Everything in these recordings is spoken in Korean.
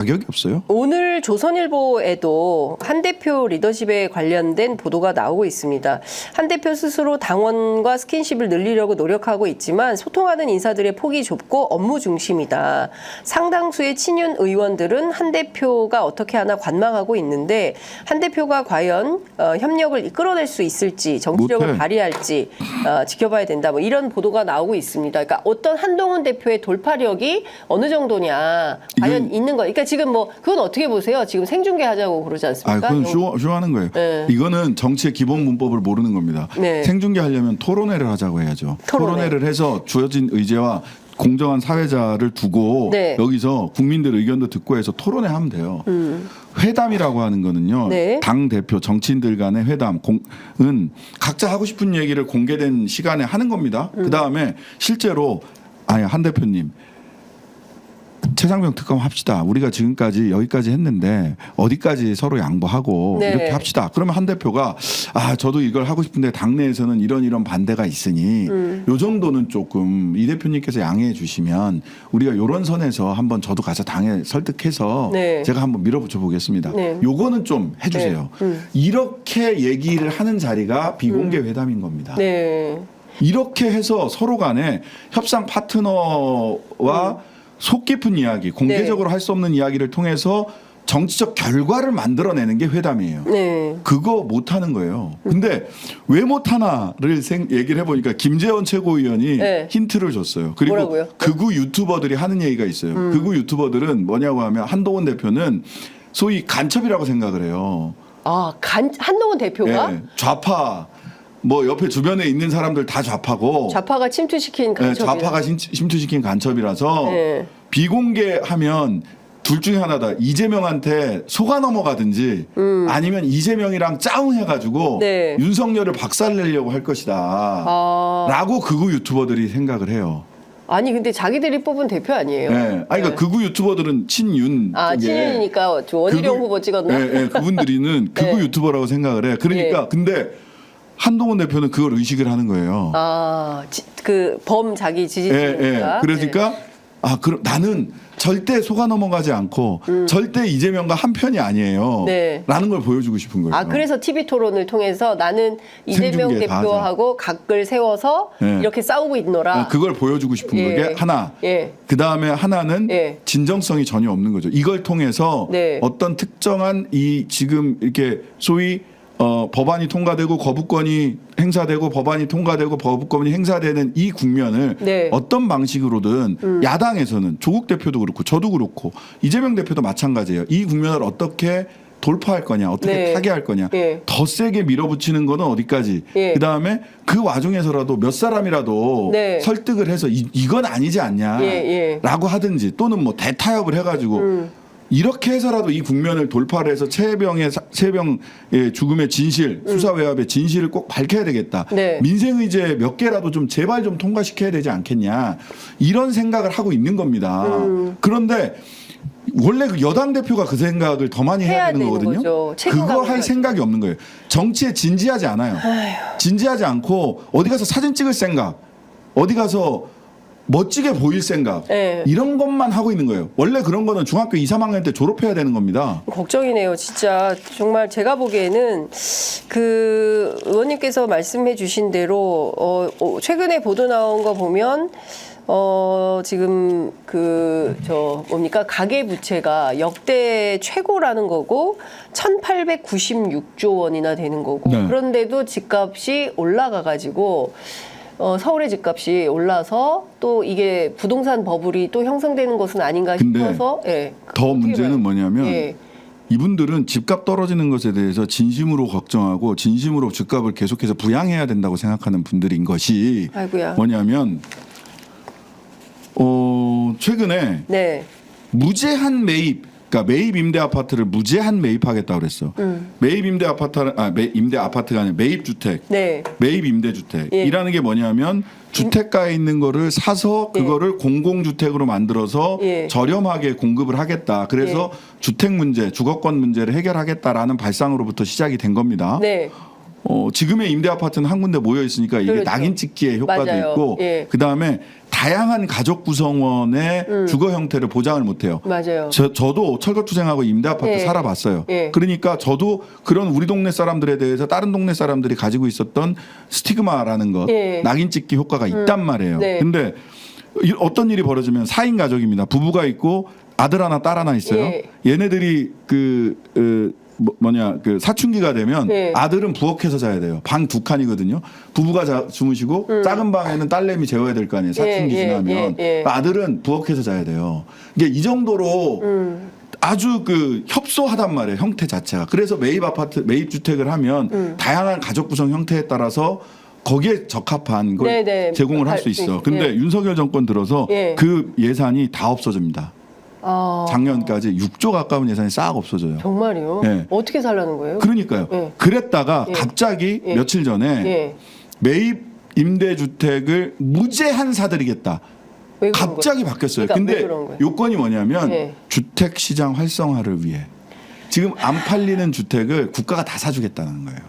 자격이 없어요. 오늘 조선일보에도 한 대표 리더십에 관련된 보도가 나오고 있습니다. 한 대표 스스로 당원과 스킨십을 늘리려고 노력하고 있지만 소통하는 인사들의 폭이 좁고 업무 중심이다. 상당수의 친윤 의원들은 한 대표가 어떻게 하나 관망하고 있는데 한 대표가 과연 협력을 이끌어낼 수 있을지 정치력을 못해. 발휘할지 지켜봐야 된다. 뭐 이런 보도가 나오고 있습니다. 그러니까 어떤 한동훈 대표의 돌파력이 어느 정도냐 과연 있는 거. 그러니까 지금 뭐 그건 어떻게 보세요? 지금 생중계 하자고 그러지 않습니까? 그건 쇼하는 거예요. 네. 이거는 정치의 기본 문법을 모르는 겁니다. 네. 생중계 하려면 토론회를 하자고 해야죠. 토론회를 해서 주어진 의제와 공정한 사회자를 두고 네. 여기서 국민들 의견도 듣고 해서 토론회 하면 돼요. 회담이라고 하는 거는요. 네. 당 대표 정치인들 간의 회담은 각자 하고 싶은 얘기를 공개된 시간에 하는 겁니다. 그다음에 실제로 한 대표님 최상병 특검 합시다. 우리가 지금까지 여기까지 했는데 어디까지 서로 양보하고 네. 이렇게 합시다. 그러면 한 대표가 저도 이걸 하고 싶은데 당내에서는 이런 반대가 있으니 요 정도는 조금 이 대표님께서 양해해 주시면 우리가 요런 선에서 한번 저도 가서 당에 설득해서 네. 제가 한번 밀어붙여 보겠습니다. 네. 요거는 좀 해주세요. 이렇게 얘기를 하는 자리가 비공개 회담인 겁니다. 네. 이렇게 해서 서로 간에 협상 파트너와 속 깊은 이야기, 공개적으로 할 수 없는 이야기를 통해서 정치적 결과를 만들어내는 게 회담이에요. 네. 그거 못하는 거예요. 근데 왜 못하나를 얘기를 해보니까 김재원 최고위원이 네. 힌트를 줬어요. 그리고 뭐라고요? 극우 유튜버들이 하는 얘기가 있어요. 극우 유튜버들은 뭐냐고 하면 한동훈 대표는 소위 간첩이라고 생각을 해요. 한동훈 대표가 네, 좌파 뭐 옆에 주변에 있는 사람들 다 좌파고 좌파가 침투시킨 간첩이에요. 좌파가 침투시킨 간첩이라서 네. 비공개하면 둘 중에 하나다. 이재명한테 속아 넘어가든지 아니면 이재명이랑 짜웅해가지고 네. 윤석열을 박살내려고 할 것이다. 라고 극우 유튜버들이 생각을 해요. 아니 근데 자기들이 뽑은 대표 아니에요? 네. 그러니까 극우 유튜버들은 친윤 쪽에 친윤이니까 원희룡 후보 찍었나? 네, 그분들이는 극우 네. 유튜버라고 생각을 해. 그러니까 근데 한동훈 대표는 그걸 의식을 하는 거예요. 그 범 자기 지지층이니까. 그러니까 그럼 나는 절대 속아 넘어가지 않고 절대 이재명과 한 편이 아니에요. 네. 라는 걸 보여주고 싶은 거예요. 그래서 TV 토론을 통해서 나는 이재명 생중계 다 대표하고 각을 세워서 이렇게 싸우고 있노라. 그걸 보여주고 싶은 게 하나. 그 다음에 하나는 진정성이 전혀 없는 거죠. 이걸 통해서 어떤 특정한 이 지금 이렇게 소위 법안이 통과되고 거부권이 행사되고 법안이 통과되고 거부권이 행사되는 이 국면을 어떤 방식으로든 야당에서는 조국 대표도 그렇고 저도 그렇고 이재명 대표도 마찬가지예요. 이 국면을 어떻게 돌파할 거냐, 어떻게 타개할 거냐, 더 세게 밀어붙이는 거는 어디까지. 그다음에 그 와중에서라도 몇 사람이라도 설득을 해서 이건 아니지 않냐라고 하든지 또는 뭐 대타협을 해가지고 이렇게 해서라도 이 국면을 돌파를 해서 최혜병의 죽음의 진실, 수사외압의 진실을 꼭 밝혀야 되겠다. 민생의제 몇 개라도 좀 제발 좀 통과시켜야 되지 않겠냐. 이런 생각을 하고 있는 겁니다. 그런데 원래 그 여당 대표가 그 생각을 더 많이 해야 되는 거거든요. 그거 할 생각이 없는 거예요. 정치에 진지하지 않아요. 진지하지 않고 어디 가서 사진 찍을 생각, 어디 가서 멋지게 보일 생각 이런 것만 하고 있는 거예요. 원래 그런 거는 중학교 2, 3학년 때 졸업해야 되는 겁니다. 걱정이네요. 진짜 정말 제가 보기에는 그 의원님께서 말씀해 주신 대로 최근에 보도 나온 거 보면 지금 뭡니까 가계 부채가 역대 최고라는 거고 1,896조 원이나 되는 거고 그런데도 집값이 올라가 가지고 서울의 집값이 올라서 또 이게 부동산 버블이 또 형성되는 것은 아닌가 싶어서 더 문제는 뭐냐면 이분들은 집값 떨어지는 것에 대해서 진심으로 걱정하고 진심으로 집값을 계속해서 부양해야 된다고 생각하는 분들인 것이 뭐냐면 최근에 무제한 매입 그러니까 매입 임대 아파트를 무제한 매입하겠다고 그랬어. 매입 임대 아파트가 아니라 매입 주택, 매입 임대 주택이라는 게 뭐냐면 주택가에 있는 거를 사서 그거를 공공주택으로 만들어서 저렴하게 공급을 하겠다. 그래서 주택 문제, 주거권 문제를 해결하겠다라는 발상으로부터 시작이 된 겁니다. 지금의 임대 아파트는 한 군데 모여 있으니까 이게 그렇죠. 낙인 찍기의 효과도 맞아요. 있고 예. 그다음에 다양한 가족 구성원의 주거 형태를 보장을 못해요. 맞아요. 저도 철거투쟁하고 임대 아파트 예. 살아봤어요. 예. 그러니까 저도 그런 우리 동네 사람들에 대해서 다른 동네 사람들이 가지고 있었던 스티그마라는 것, 예. 낙인 찍기 효과가 있단 말이에요. 네. 근데 어떤 일이 벌어지면 4인 가족입니다. 부부가 있고 아들 하나 딸 하나 있어요. 예. 얘네들이 그 사춘기가 되면 예. 아들은 부엌에서 자야 돼요. 방 2칸이거든요. 부부가 주무시고 작은 방에는 딸내미 재워야 될 거 아니에요. 사춘기 예, 지나면. 예, 예. 아들은 부엌에서 자야 돼요. 이게 이 정도로 아주 협소하단 말이에요. 형태 자체가. 그래서 매입 주택을 하면 다양한 가족 구성 형태에 따라서 거기에 적합한 걸 네네. 제공을 할 수 있어. 근데 예. 윤석열 정권 들어서 예. 그 예산이 다 없어집니다. 작년까지 6조 가까운 예산이 싹 없어져요. 정말요? 예. 어떻게 살라는 거예요? 그러니까요. 예. 그랬다가 예. 갑자기 예. 며칠 전에 예. 매입 임대주택을 무제한 사드리겠다. 왜 그런 갑자기 거예요? 바뀌었어요. 그러니까 왜 근데 그런 거예요? 요건이 뭐냐면 예. 주택시장 활성화를 위해 지금 안 팔리는 주택을 국가가 다 사주겠다는 거예요.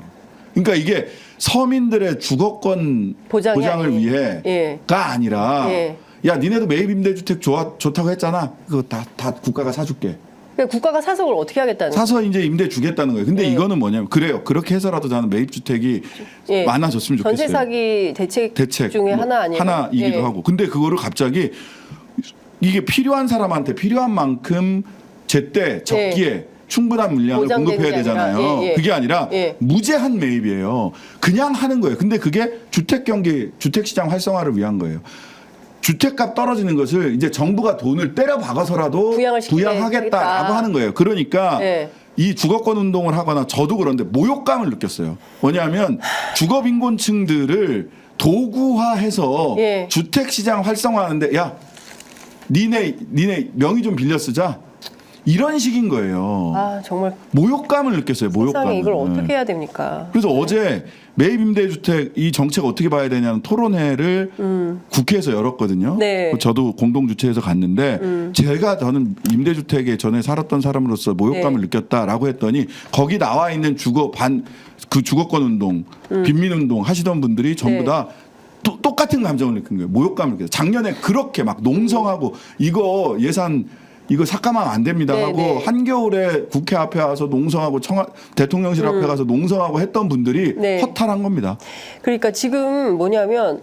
그러니까 이게 서민들의 주거권 보장이 보장을 아니에요. 위해가 예. 아니라 예. 야 니네도 매입 임대주택 좋다고 했잖아. 그거 다 국가가 사줄게. 그러니까 국가가 사서 그걸 어떻게 하겠다는 거예요? 사서 이제 임대 주겠다는 거예요. 근데 예. 이거는 뭐냐면 그래요. 그렇게 해서라도 나는 매입 주택이 예. 많아졌으면 좋겠어요. 전세 사기 대책 중에 뭐 하나 아니에요? 하나이기도 예. 하고. 근데 그거를 갑자기 이게 필요한 사람한테 필요한 만큼 제때 적기에 충분한 물량을 보장되는 공급해야 게 아니라, 되잖아요. 예, 예. 그게 아니라 예. 무제한 매입이에요. 그냥 하는 거예요. 근데 그게 주택시장 활성화를 위한 거예요. 주택값 떨어지는 것을 이제 정부가 돈을 때려 박아서라도 부양하겠다라고 하는 거예요. 그러니까 예. 이 주거권 운동을 하거나 저도 그런데 모욕감을 느꼈어요. 뭐냐면 주거 빈곤층들을 도구화해서 예. 주택시장 활성화하는데 야 니네 명의 좀 빌려 쓰자. 이런 식인 거예요. 아 정말 모욕감을 느꼈어요. 모욕감. 세상에 이걸 어떻게 해야 됩니까? 그래서 어제 매입 임대주택 이 정책 어떻게 봐야 되냐는 토론회를 국회에서 열었거든요. 네. 저도 공동 주최해서 갔는데 저는 임대주택에 전에 살았던 사람으로서 모욕감을 네. 느꼈다라고 했더니 거기 나와 있는 주거권 운동, 빈민 운동 하시던 분들이 전부 네. 다 똑같은 감정을 느낀 거예요. 모욕감을 느꼈어요. 작년에 그렇게 막 농성하고 이거 예산 이거 삭감하면 안 됩니다 네, 하고 네. 한겨울에 국회 앞에 와서 농성하고 대통령실 앞에 가서 농성하고 했던 분들이 네. 허탈한 겁니다. 그러니까 지금 뭐냐면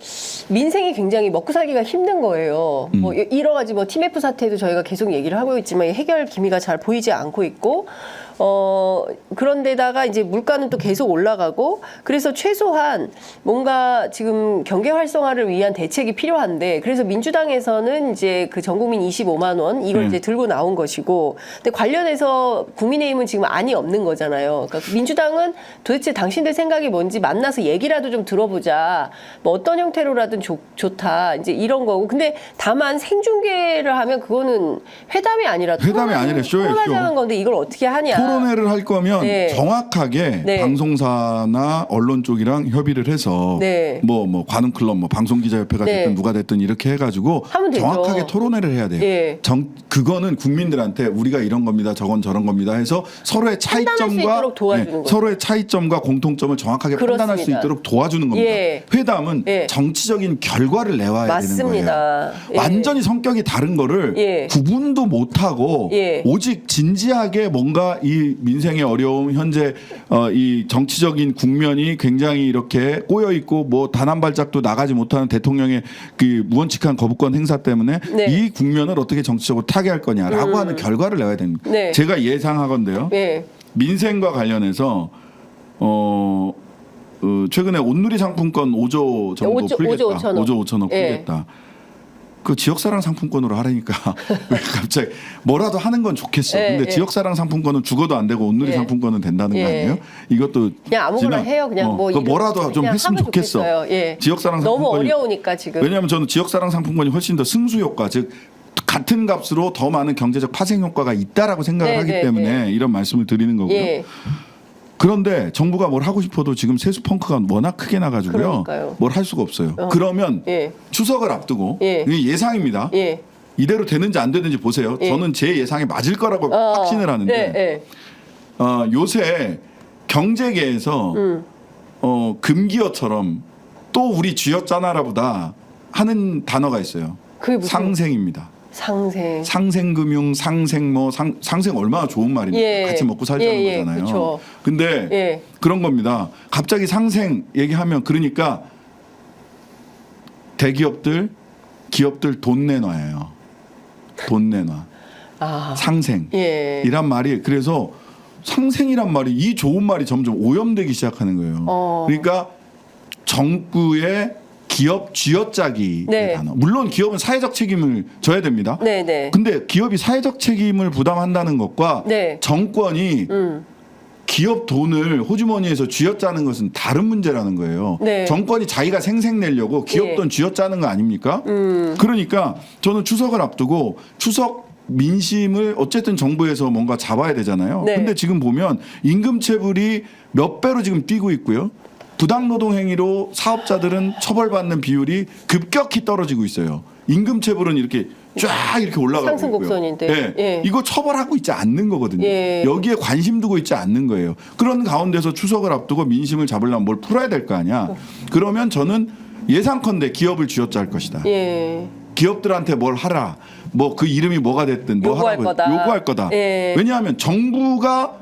민생이 굉장히 먹고 살기가 힘든 거예요. 뭐 여러 가지 뭐 TMF 사태도 저희가 계속 얘기를 하고 있지만 해결 기미가 잘 보이지 않고 있고 그런데다가 이제 물가는 또 계속 올라가고 그래서 최소한 뭔가 지금 경제 활성화를 위한 대책이 필요한데 그래서 민주당에서는 이제 그 전국민 25만 원 이걸 이제 들고 나온 것이고 근데 관련해서 국민의힘은 지금 안이 없는 거잖아요. 그러니까 민주당은 도대체 당신들 생각이 뭔지 만나서 얘기라도 좀 들어보자. 뭐 어떤 형태로라든 좋다. 이제 이런 거고. 근데 다만 생중계를 하면 그거는 회담이 아니라 쇼예요, 쇼. 토론하자는 건데 이걸 어떻게 하냐. 토론회를 할 거면 네. 정확하게 네. 방송사나 언론 쪽이랑 협의를 해서 네. 뭐 관음클럽 뭐 방송기자협회가 네. 됐든 누가 됐든 이렇게 해가지고 하면 되죠. 정확하게 토론회를 해야 돼요. 예. 그거는 국민들한테 우리가 이런 겁니다. 저건 저런 겁니다 해서 서로의 판단할 수 있도록 도와주는 거죠. 서로의 차이점과 공통점을 정확하게 판단할 수 그렇습니다. 있도록 도와주는 겁니다. 예. 회담은 예. 정치적인 결과를 내와야 되는 거예요. 맞습니다. 예. 완전히 성격이 다른 거를 예. 구분도 못하고 예. 오직 진지하게 뭔가 이 민생의 어려움 현재 이 정치적인 국면이 굉장히 이렇게 꼬여 있고 뭐 단 한 발짝도 나가지 못하는 대통령의 그 무원칙한 거부권 행사 때문에 네. 이 국면을 어떻게 정치적으로 타개할 거냐라고 하는 결과를 내야 됩니다. 네. 제가 예상하건데요. 예. 민생과 관련해서 최근에 온누리 상품권 5조 정도 5조 풀겠다. 5조 5조 5천억 예. 풀겠다. 그 지역사랑 상품권으로 하라니까 왜 갑자기 뭐라도 하는 건 좋겠어. 예, 근데 예. 지역사랑 상품권은 죽어도 안 되고 온누리 예. 상품권은 된다는 거 예. 아니에요? 이것도 그냥 아무거나 해요. 그냥 뭐 그거 이런 뭐라도 좀 그냥 했으면 하면 좋겠어. 좋겠어요. 예. 지역사랑 너무 상품권이 어려우니까 지금. 왜냐하면 저는 지역사랑 상품권이 훨씬 더 승수 효과 즉 같은 값으로 더 많은 경제적 파생 효과가 있다라고 생각을 네, 하기 네, 때문에 이런 말씀을 드리는 거고요. 예. 그런데 정부가 뭘 하고 싶어도 지금 세수 펑크가 워낙 크게 나가지고요. 그러니까요. 뭘 할 수가 없어요. 그러면 예. 추석을 앞두고 예. 이게 예상입니다. 예. 이대로 되는지 안 되는지 보세요. 예. 저는 제 예상에 맞을 거라고 확신을 하는데 네, 네. 요새 경제계에서 금기어처럼 또 우리 쥐었잖아라보다 하는 단어가 있어요. 그게 무슨 상생입니다. 상생. 상생금융, 상생 얼마나 좋은 말입니까? 예. 같이 먹고 살자는 예, 거잖아요. 그쵸. 근데 예. 그런 겁니다. 갑자기 상생 얘기하면 그러니까 대기업들, 기업들 돈 내놔요. 돈 내놔. 아. 상생. 예. 이란 말이 그래서 상생이란 말이 이 좋은 말이 점점 오염되기 시작하는 거예요. 그러니까 정부의 기업 쥐어짜기 네. 단어. 물론 기업은 사회적 책임을 져야 됩니다. 네네. 근데 기업이 사회적 책임을 부담한다는 것과 네. 정권이 기업 돈을 호주머니에서 쥐어짜는 것은 다른 문제라는 거예요. 네. 정권이 자기가 생색내려고 기업 예. 돈 쥐어짜는 거 아닙니까? 그러니까 저는 추석을 앞두고 추석 민심을 어쨌든 정부에서 뭔가 잡아야 되잖아요. 네. 근데 지금 보면 임금체불이 몇 배로 지금 뛰고 있고요. 부당노동 행위로 사업자들은 처벌받는 비율이 급격히 떨어지고 있어요. 임금체불은 이렇게 쫙 이렇게 올라가고 상승 있고요. 곡선인데. 예. 예. 이거 처벌하고 있지 않는 거거든요. 예. 여기에 관심 두고 있지 않는 거예요. 그런 가운데서 추석을 앞두고 민심을 잡으려면 뭘 풀어야 될 거 아니야. 그러면 저는 예상컨대 기업을 쥐어짤 것이다. 예. 기업들한테 뭘 하라. 뭐 그 이름이 뭐가 됐든 뭐 요구할 하라고 거다. 요구할 거다. 예. 왜냐하면 정부가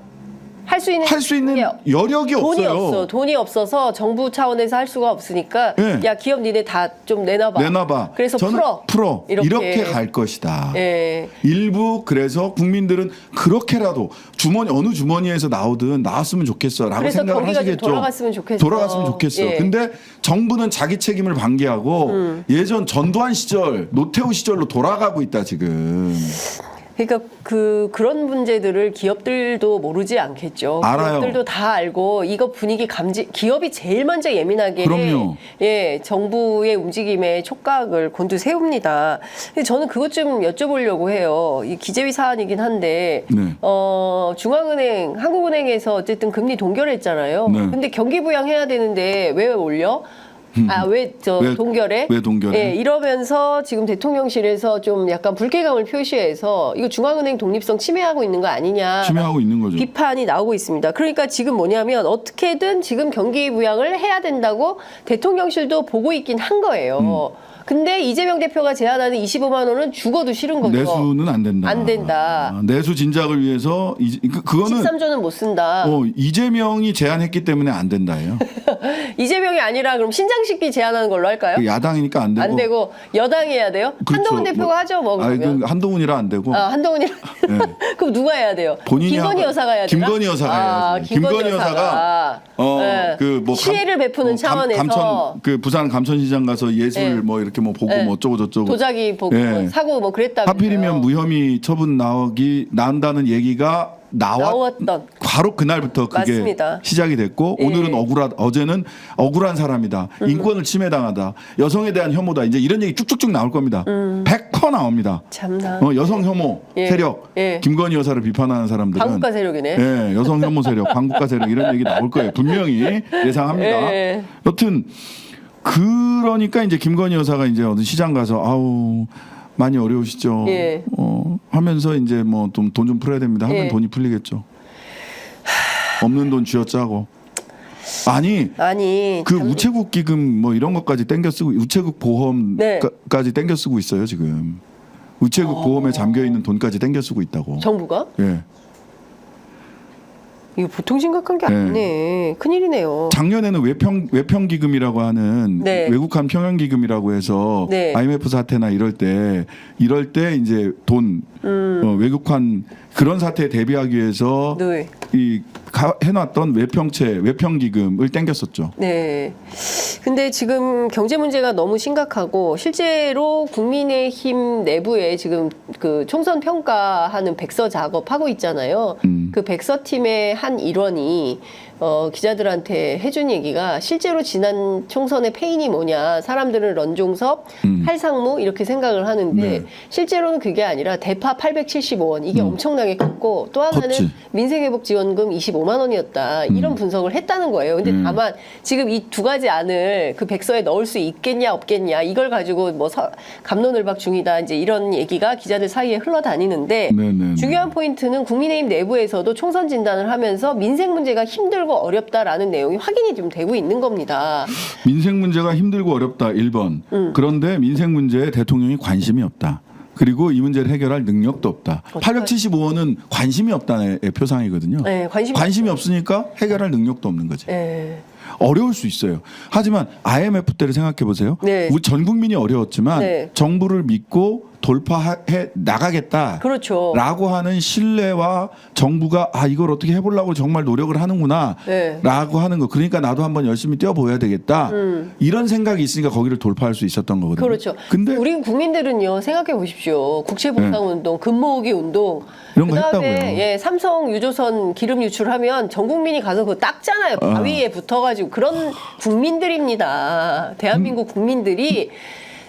할 수 있는 여력이 돈이 없어요. 없어. 돈이 없어서 정부 차원에서 할 수가 없으니까 예. 야 기업 니네 다 좀 내놔봐. 내놔봐. 그래서 저는 풀어. 이렇게 갈 것이다. 예. 일부 그래서 국민들은 그렇게라도 주머니 어느 주머니에서 나오든 나왔으면 좋겠어라고 그래서 생각을 경기가 좀 하시겠죠. 돌아갔으면 좋겠어. 돌아갔으면 좋겠어. 예. 근데 정부는 자기 책임을 방기하고 예전 전두환 시절 노태우 시절로 돌아가고 있다 지금. 그러니까 그런 문제들을 기업들도 모르지 않겠죠. 알아요. 기업들도 다 알고 이거 분위기 기업이 제일 먼저 예민하게 그럼요. 예, 정부의 움직임에 촉각을 곤두세웁니다. 근데 저는 그것 좀 여쭤보려고 해요. 이 기재위 사안이긴 한데 네. 중앙은행, 한국은행에서 어쨌든 금리 동결했잖아요. 네. 근데 경기 부양해야 되는데 왜 올려? 왜 동결해? 왜 동결해? 예, 이러면서 지금 대통령실에서 좀 약간 불쾌감을 표시해서 이거 중앙은행 독립성 침해하고 있는 거 아니냐. 침해하고 있는 거죠. 비판이 나오고 있습니다. 그러니까 지금 뭐냐면 어떻게든 지금 경기 부양을 해야 된다고 대통령실도 보고 있긴 한 거예요. 근데 이재명 대표가 제안하는 25만 원은 죽어도 싫은 거죠. 내수는 안 된다. 안 된다. 내수 진작을 위해서 그거는 13조는 못 쓴다. 이재명이 제안했기 때문에 안 된다예요. 이재명이 아니라 그럼 신장식기 제안하는 걸로 할까요? 야당이니까 안 되고. 안 되고 여당이 해야 돼요? 그렇죠. 한동훈 대표가 하죠, 뭐 그러면. 한동훈이라 안 되고. 한동훈이라. 네. 그럼 누가 해야 돼요? 김건희 여사가 해야 되나? 김건희 여사가 해야지. 김건희 여사가 네. 시혜를 베푸는 차원에서 그 부산 감천시장 가서 예술 네. 뭐 이렇게 뭐 보고 뭐 어쩌고 저쩌고. 도자기 보고 네. 사고 뭐 그랬다면서요. 하필이면 무혐의 처분 나온다는 얘기가 나왔던 바로 그날부터 그게 맞습니다. 시작이 됐고 예. 오늘은 어제는 억울한 사람이다. 인권을 침해당하다. 여성에 대한 혐오다. 이제 이런 얘기 쭉쭉쭉 나올 겁니다. 100% 나옵니다. 참나. 여성 혐오 예. 세력, 예. 김건희 여사를 비판하는 사람들은 반국가 세력이네. 예, 여성 혐오 세력, 반국가 세력 이런 얘기 나올 거예요. 분명히 예상합니다. 예. 여튼 그러니까 이제 김건희 여사가 이제 어느 시장 가서 아우 많이 어려우시죠. 예. 하면서 이제 뭐 돈 좀 풀어야 됩니다. 하면 예. 돈이 풀리겠죠. 없는 돈 쥐어짜고. 아니 그 우체국 기금 뭐 이런 것까지 땡겨 쓰고 우체국 보험까지 땡겨 쓰고 있어요 지금. 우체국 보험에 잠겨 있는 돈까지 땡겨 쓰고 있다고. 정부가? 예. 이거 보통 심각한 게 아니네. 큰일이네요. 작년에는 외평 기금이라고 하는 네. 외국한 평형 기금이라고 해서 네. IMF 사태나 이럴 때 이제 돈 외국한 그런 사태에 대비하기 위해서 네. 해놨던 외평 기금을 땡겼었죠. 네. 근데 지금 경제 문제가 너무 심각하고 실제로 국민의힘 내부에 지금 그 총선 평가하는 백서 작업하고 있잖아요. 그 백서 팀의 한 일원이 기자들한테 해준 얘기가 실제로 지난 총선의 패인이 뭐냐. 사람들은 런종섭, 할상무 이렇게 생각을 하는데 네. 실제로는 그게 아니라 대파 875원 이게 엄청나게 컸고 또 하나는 컸지. 민생회복지원금 25만 원이었다. 이런 분석을 했다는 거예요. 근데 다만 지금 이 두 가지 안을 그 백서에 넣을 수 있겠냐 없겠냐 이걸 가지고 뭐 갑론을박 중이다. 이제 이런 얘기가 기자들 사이에 흘러다니는데 네네. 중요한 포인트는 국민의힘 내부에서도 총선 진단을 하면서 민생 문제가 힘들고 힘들고 어렵다라는 내용이 확인이 좀 되고 있는 겁니다. 민생 문제가 힘들고 어렵다 1번. 그런데 민생 문제에 대통령이 관심이 없다. 그리고 이 문제를 해결할 능력도 없다. 875원은 관심이 없다의 표상이거든요. 네, 관심이 없으니까 해결할 능력도 없는 거지. 네. 어려울 수 있어요. 하지만 IMF 때를 생각해 보세요. 네. 우리 전 국민이 어려웠지만 네. 정부를 믿고 돌파해 나가겠다. 그렇죠. 라고 하는 신뢰와 정부가 이걸 어떻게 해보려고 정말 노력을 하는구나. 네. 라고 하는 거. 그러니까 나도 한번 열심히 뛰어보아야 되겠다. 이런 생각이 있으니까 거기를 돌파할 수 있었던 거거든요. 그렇죠. 근데 우리 국민들은요, 생각해 보십시오. 국채보상운동, 금모으기 운동, 이런 거 그다음에 했다고요. 예, 삼성 유조선 기름 유출하면 전 국민이 가서 그거 닦잖아요. 바위에 붙어가지고 그런 국민들입니다. 대한민국 국민들이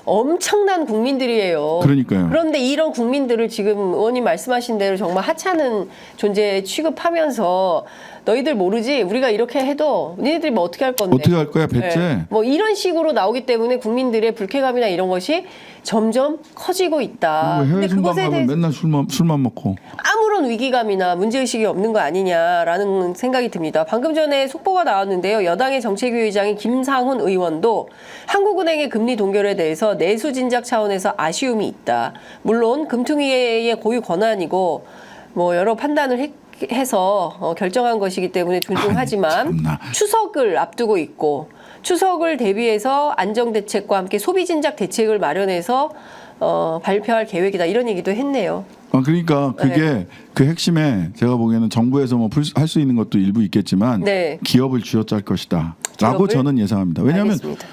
엄청난 국민들이에요. 그러니까요. 그런데 이런 국민들을 지금 의원님 말씀하신 대로 정말 하찮은 존재 취급하면서 너희들 모르지 우리가 이렇게 해도 니네들이 뭐 어떻게 할 건데 어떻게 할 거야 배째. 네. 뭐 이런 식으로 나오기 때문에 국민들의 불쾌감이나 이런 것이 점점 커지고 있다. 해외 근데 순방 그것에 가면 대해서 맨날 술만 먹고. 아무런 위기감이나 문제의식이 없는 거 아니냐라는 생각이 듭니다. 방금 전에 속보가 나왔는데요. 여당의 정책위 의장인 김상훈 의원도 한국은행의 금리 동결에 대해서 내수 진작 차원에서 아쉬움이 있다. 물론 금통위의 고유 권한이고 뭐 여러 판단을 해서 결정한 것이기 때문에 존중하지만 추석을 앞두고 있고 추석을 대비해서 안정대책과 함께 소비진작 대책을 마련해서 발표할 계획이다. 이런 얘기도 했네요. 그러니까 그게 그 핵심에 제가 보기에는 정부에서 뭐 할 수 있는 것도 일부 있겠지만 기업을 쥐어짤 것이다. 라고 저는 예상합니다. 왜냐하면 알겠습니다.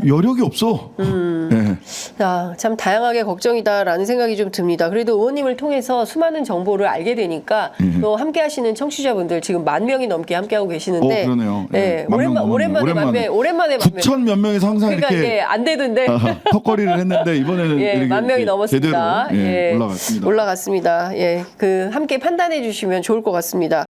여력이 없어. 네. 참 다양하게 걱정이다라는 생각이 좀 듭니다. 그래도 의원님을 통해서 수많은 정보를 알게 되니까 또 함께 하시는 청취자분들 지금 10,000명이 넘게 함께하고 계시는데 그러네요. 네. 오랜만에 9천 몇 명에서 항상 그러니까 이렇게 안 되던데 턱걸이를 했는데 이번에는 예, 10,000명이 넘었습니다. 제대로 올라갔습니다. 올라갔습니다. 예, 그 함께 판단해 주시면 좋을 것 같습니다.